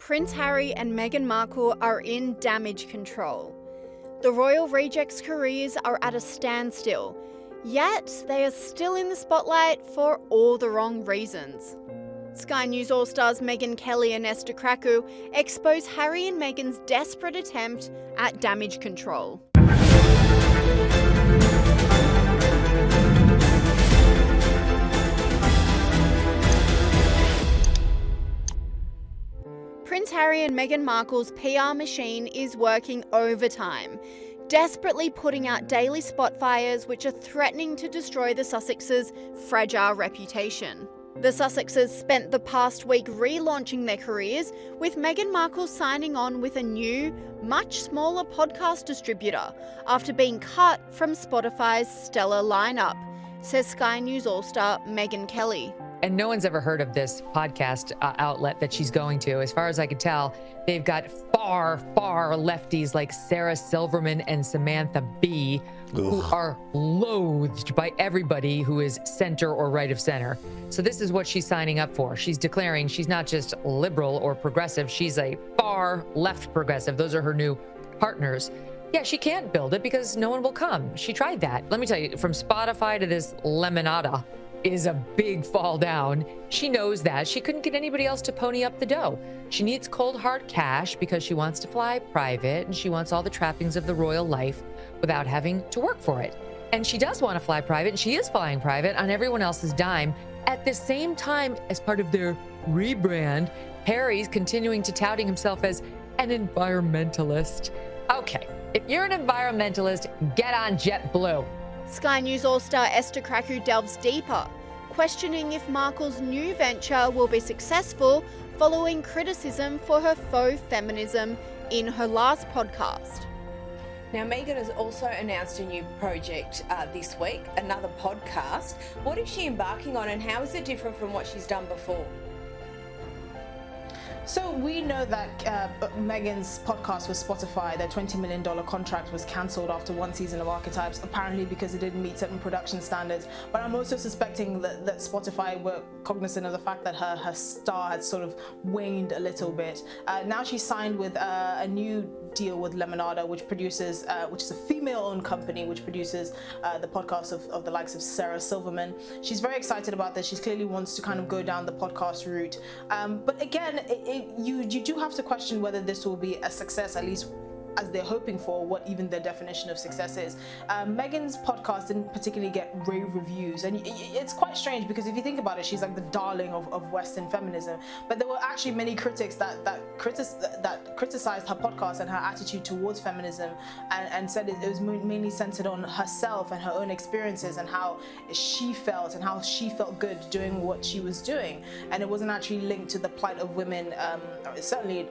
Prince Harry and Meghan Markle are in damage control. The royal rejects' careers are at a standstill, yet they are still in the spotlight for all the wrong reasons. Sky News All Stars Megyn Kelly and Esther Krakue expose Harry and Meghan's desperate attempt at damage control. Prince Harry and Meghan Markle's PR machine is working overtime, desperately putting out daily spot fires which are threatening to destroy the Sussexes' fragile reputation. The Sussexes spent the past week relaunching their careers, with Meghan Markle signing on with a new, much smaller podcast distributor after being cut from Spotify's stellar lineup, says Sky News All-Star Megyn Kelly. And no one's ever heard of this podcast outlet that she's going to. As far as I could tell, they've got far lefties like Sarah Silverman and Samantha Bee, who are loathed by everybody who is center or right of center. So this is what she's signing up for. She's declaring she's not just liberal or progressive, she's a far left progressive. Those are her new partners. Yeah, she can't build it because no one will come. She tried that. Let me tell you, from Spotify to this Lemonada is a big fall down. She knows that. She couldn't get anybody else to pony up the dough. She needs cold hard cash because she wants to fly private and she wants all the trappings of the royal life without having to work for it. And she does want to fly private, and she is flying private on everyone else's dime. At the same time, as part of their rebrand, Harry's continuing to touting himself as an environmentalist. Okay, if you're an environmentalist, get on JetBlue. Sky News All-Star Esther Krakue delves deeper, questioning if Markle's new venture will be successful following criticism for her faux feminism in her last podcast. Now, Meghan has also announced a new project this week, another podcast. What is she embarking on, and how is it different from what she's done before? So we know that Meghan's podcast with Spotify, their $20 million contract was cancelled after one season of Archetypes, apparently because it didn't meet certain production standards. But I'm also suspecting that Spotify were cognizant of the fact that her star had sort of waned a little bit. Now she's signed with a new deal with Lemonada, which produces, which is a female-owned company, which produces the podcast of the likes of Sarah Silverman. She's very excited about this. She clearly wants to kind of go down the podcast route. But again, you do have to question whether this will be a success, at least as they're hoping for, what even their definition of success is. Meghan's podcast didn't particularly get rave reviews, and it's quite strange because if you think about it, she's like the darling of Western feminism. But there were actually many critics that criticized her podcast and her attitude towards feminism, and said it was mainly centered on herself and her own experiences and how she felt and how she felt good doing what she was doing, and it wasn't actually linked to the plight of women, certainly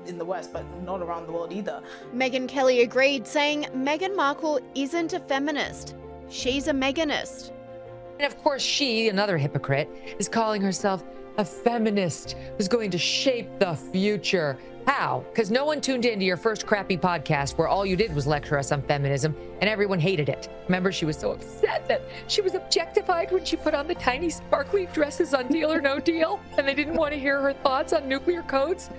in the West, but not around the world either. Megyn Kelly agreed, saying Meghan Markle isn't a feminist. She's a Meghanist. And of course, she, another hypocrite, is calling herself a feminist who's going to shape the future. How? Because no one tuned into your first crappy podcast where all you did was lecture us on feminism and everyone hated it. Remember, she was so upset that she was objectified when she put on the tiny sparkly dresses on Deal or No Deal, and they didn't want to hear her thoughts on nuclear codes.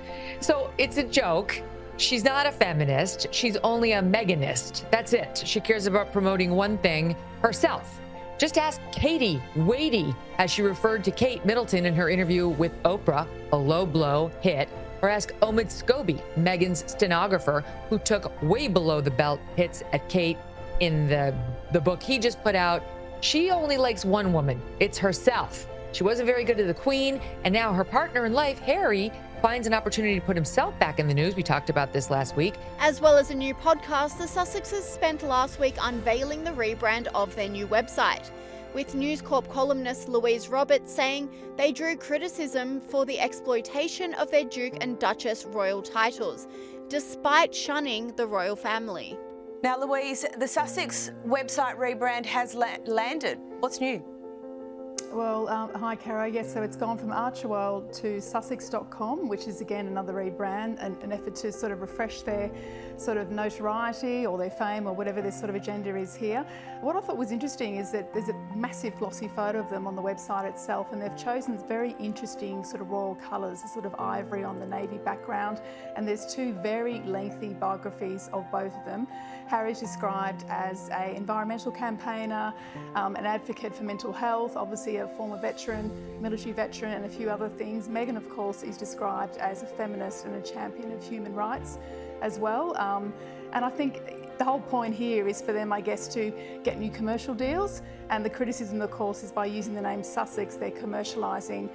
So it's a joke. She's not a feminist. She's only a Meghanist. That's it. She cares about promoting one thing, herself. Just ask Katie Wadey, as she referred to Kate Middleton in her interview with Oprah, a low blow hit, or ask Omid Scobie, Meghan's stenographer, who took way below the belt hits at Kate in the book he just put out. She only likes one woman. It's herself. She wasn't very good to the Queen, and now her partner in life, Harry, finds an opportunity to put himself back in the news. We talked about this last week. As well as a new podcast, the Sussexes spent last week unveiling the rebrand of their new website, with News Corp columnist Louise Roberts saying they drew criticism for the exploitation of their Duke and Duchess royal titles, despite shunning the royal family. Now, Louise, the Sussex website rebrand has landed. What's new? Well, hi, Cara. Yes, so it's gone from Archerworld to Sussex.com, which is again another rebrand, an effort to sort of refresh their sort of notoriety or their fame or whatever their sort of agenda is here. What I thought was interesting is that there's a massive glossy photo of them on the website itself, and they've chosen very interesting sort of royal colours, a sort of ivory on the navy background, and there's two very lengthy biographies of both of them. Harry's described as an environmental campaigner, an advocate for mental health, obviously a former veteran, military veteran, and a few other things. Meghan, of course, is described as a feminist and a champion of human rights as well. And I think the whole point here is for them, I guess, to get new commercial deals. And the criticism, of course, is by using the name Sussex, they're commercialising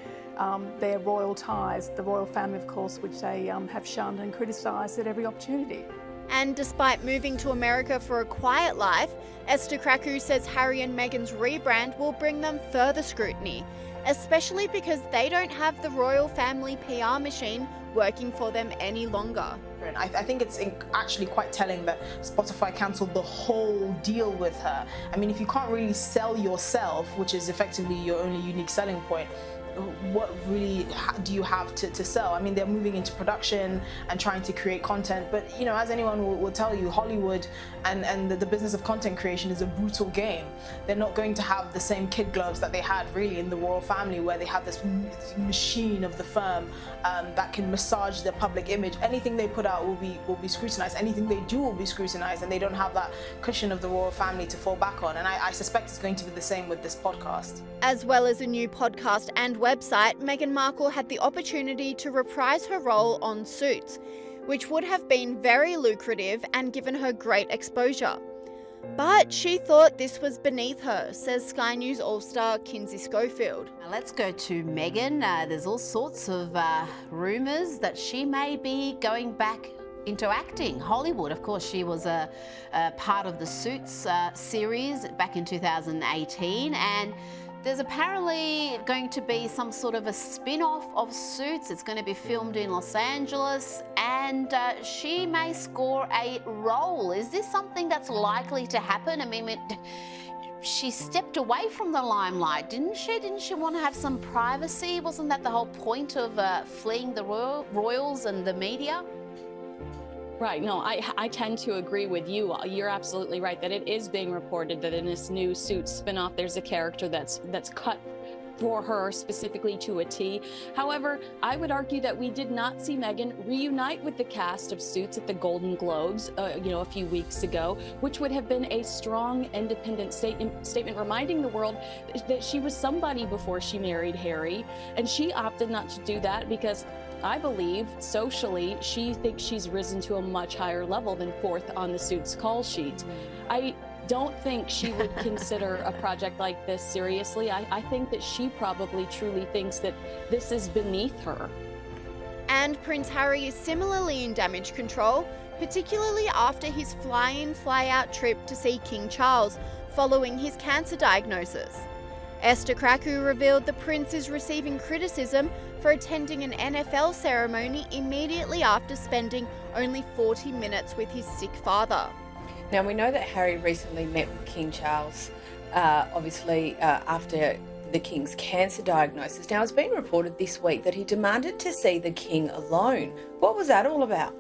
their royal ties, the royal family, of course, which they have shunned and criticised at every opportunity. And despite moving to America for a quiet life, Esther Krakue says Harry and Meghan's rebrand will bring them further scrutiny, especially because they don't have the royal family PR machine working for them any longer. I think it's actually quite telling that Spotify cancelled the whole deal with her. I mean, if you can't really sell yourself, which is effectively your only unique selling point, what really do you have to sell? I mean, they're moving into production and trying to create content, but you know, as anyone will tell you, Hollywood and the business of content creation is a brutal game. They're not going to have the same kid gloves that they had really in the royal family, where they have this machine of the firm that can massage their public image. Anything they put out will be scrutinized. Anything they do will be scrutinized, and they don't have that cushion of the royal family to fall back on. And I suspect it's going to be the same with this podcast. As well as a new podcast and website, Meghan Markle had the opportunity to reprise her role on Suits, which would have been very lucrative and given her great exposure. But she thought this was beneath her, says Sky News All-Star Kinsey Schofield. Now let's go to Meghan. There's all sorts of rumours that she may be going back into acting. Hollywood, of course, she was a part of the Suits series back in 2018, and there's apparently going to be some sort of a spin-off of Suits. It's going to be filmed in Los Angeles, and she may score a role. Is this something that's likely to happen? I mean, she stepped away from the limelight, didn't she? Didn't she want to have some privacy? Wasn't that the whole point of fleeing the royals and the media? Right. No, I tend to agree with you. You're absolutely right that it is being reported that in this new Suits spinoff, there's a character that's cut for her specifically to a T. However, I would argue that we did not see Meghan reunite with the cast of Suits at the Golden Globes, a few weeks ago, which would have been a strong, independent statement reminding the world that she was somebody before she married Harry, and she opted not to do that because I believe socially she thinks she's risen to a much higher level than fourth on the Suits call sheet. I don't think she would consider a project like this seriously. I think that she probably truly thinks that this is beneath her. And Prince Harry is similarly in damage control, particularly after his fly-in, fly-out trip to see King Charles following his cancer diagnosis. Esther Krakue revealed the prince is receiving criticism for attending an NFL ceremony immediately after spending only 40 minutes with his sick father. Now, we know that Harry recently met with King Charles, after the King's cancer diagnosis. Now, it's been reported this week that he demanded to see the King alone. What was that all about?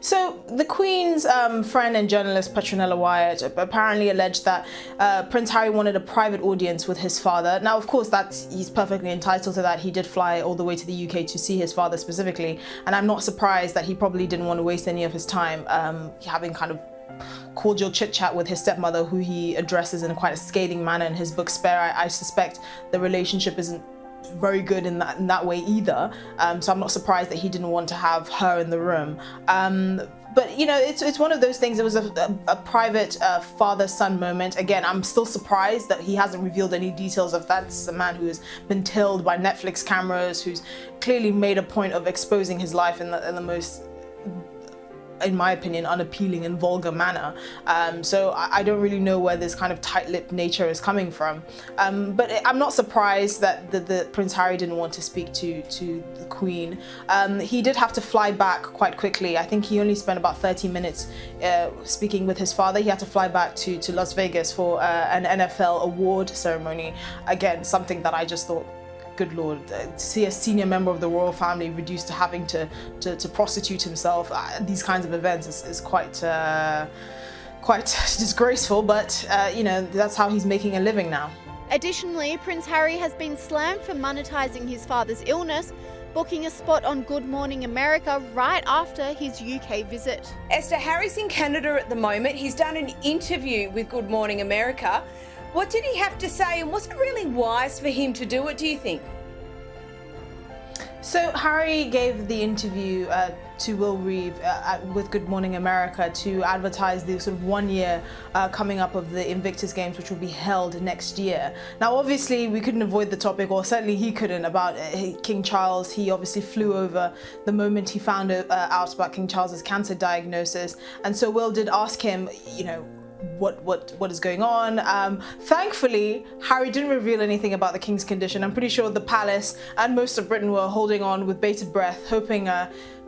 So the Queen's friend and journalist Petronella Wyatt apparently alleged that Prince Harry wanted a private audience with his father. Now, of course, he's perfectly entitled to that. He did fly all the way to the UK to see his father specifically, and I'm not surprised that he probably didn't want to waste any of his time having kind of cordial chit-chat with his stepmother, who he addresses in quite a scathing manner in his book Spare. I suspect the relationship isn't very good in that way either, so I'm not surprised that he didn't want to have her in the room. But you know, it's one of those things. It was a private father-son moment. Again, I'm still surprised that he hasn't revealed any details of that. This is a man who has been tilled by Netflix cameras, who's clearly made a point of exposing his life in the most in my opinion, unappealing and vulgar manner. So I don't really know where this kind of tight-lipped nature is coming from. But I'm not surprised that the Prince Harry didn't want to speak to the Queen. He did have to fly back quite quickly. I think he only spent about 30 minutes speaking with his father. He had to fly back to Las Vegas for an NFL award ceremony. Again, something that I just thought, good Lord, to see a senior member of the royal family reduced to having to prostitute himself at these kinds of events is quite disgraceful, but you know, that's how he's making a living now. Additionally, Prince Harry has been slammed for monetizing his father's illness, booking a spot on Good Morning America right after his UK visit. Esther, Harry's in Canada at the moment. He's done an interview with Good Morning America. What did he have to say, and was it really wise for him to do it, do you think? So Harry gave the interview to Will Reeve with Good Morning America to advertise the sort of 1 year coming up of the Invictus Games, which will be held next year. Now, obviously, we couldn't avoid the topic, or certainly he couldn't, about King Charles. He obviously flew over the moment he found out about King Charles's cancer diagnosis, and so Will did ask him, you know, what is going on. Thankfully, Harry didn't reveal anything about the King's condition. I'm pretty sure the palace and most of Britain were holding on with bated breath, hoping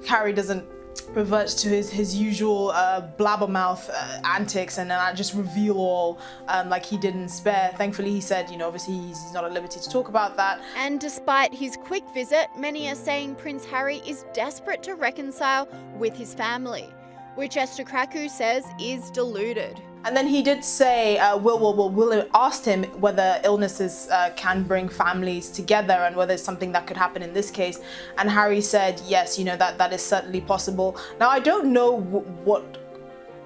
Harry doesn't revert to his usual blabbermouth antics and just reveal all like he did in Spare. Thankfully, he said, you know, obviously he's not at liberty to talk about that. And despite his quick visit, many are saying Prince Harry is desperate to reconcile with his family, which Esther Krakue says is deluded. And then he did say, Will asked him whether illnesses can bring families together and whether it's something that could happen in this case. And Harry said, yes, you know, that is certainly possible. Now, I don't know what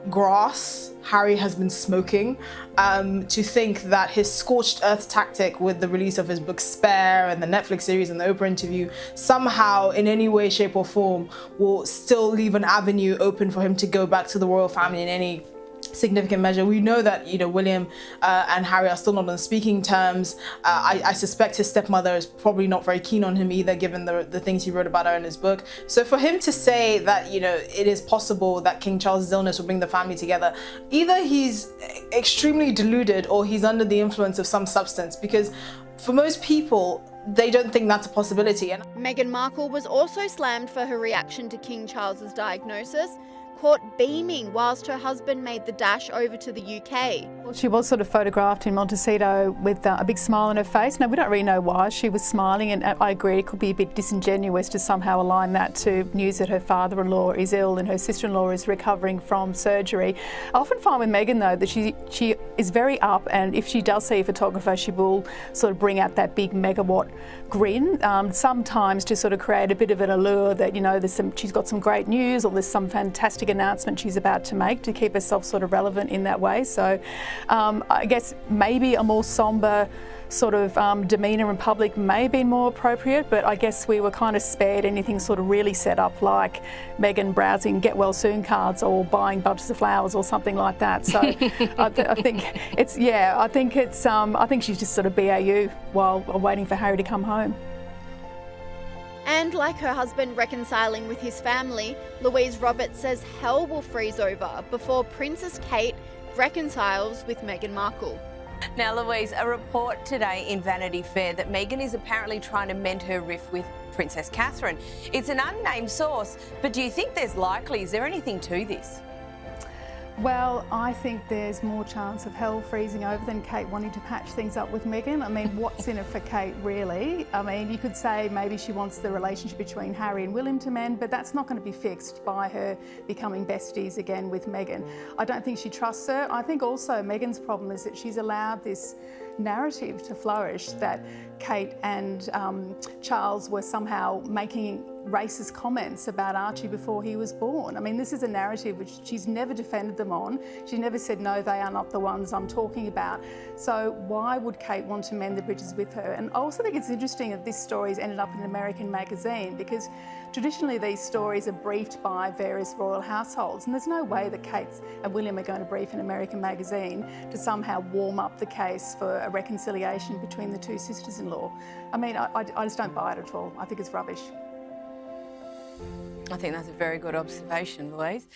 grass Harry has been smoking to think that his scorched earth tactic with the release of his book Spare and the Netflix series and the Oprah interview somehow in any way, shape or form will still leave an avenue open for him to go back to the royal family in any significant measure. We know that, you know, William and Harry are still not on speaking terms. I suspect his stepmother is probably not very keen on him either, given the things he wrote about her in his book. So for him to say that, you know, it is possible that King Charles's illness will bring the family together, either he's extremely deluded or he's under the influence of some substance, because for most people, they don't think that's a possibility. And Meghan Markle was also slammed for her reaction to King Charles's diagnosis, caught beaming whilst her husband made the dash over to the UK. Well, she was sort of photographed in Montecito with a big smile on her face. Now, we don't really know why she was smiling, and I agree it could be a bit disingenuous to somehow align that to news that her father-in-law is ill and her sister-in-law is recovering from surgery. I often find with Meghan, though, that she is very up, and if she does see a photographer, she will sort of bring out that big megawatt grin, sometimes to sort of create a bit of an allure that, you know, she's got some great news or there's some fantastic announcement she's about to make, to keep herself sort of relevant in that way. So I guess maybe a more sombre sort of demeanour in public may have been more appropriate, but I guess we were kind of spared anything sort of really set up like Meghan browsing get well soon cards or buying bunches of flowers or something like that. So I think she's just sort of BAU while waiting for Harry to come home. And like her husband reconciling with his family, Louise Roberts says hell will freeze over before Princess Kate reconciles with Meghan Markle. Now, Louise, a report today in Vanity Fair that Meghan is apparently trying to mend her rift with Princess Catherine. It's an unnamed source, but do you think is there anything to this? Well, I think there's more chance of hell freezing over than Kate wanting to patch things up with Meghan. I mean, what's in it for Kate, really? I mean, you could say maybe she wants the relationship between Harry and William to mend, but that's not going to be fixed by her becoming besties again with Meghan. I don't think she trusts her. I think also Meghan's problem is that she's allowed this narrative to flourish that Kate and Charles were somehow making racist comments about Archie before he was born. I mean, this is a narrative which she's never defended them on. She never said, no, they are not the ones I'm talking about. So why would Kate want to mend the bridges with her? And I also think it's interesting that this story's ended up in an American magazine, because traditionally these stories are briefed by various royal households, and there's no way that Kate and William are going to brief an American magazine to somehow warm up the case for a reconciliation between the two sisters-in-law. I mean, I just don't buy it at all. I think it's rubbish. I think that's a very good observation, Louise.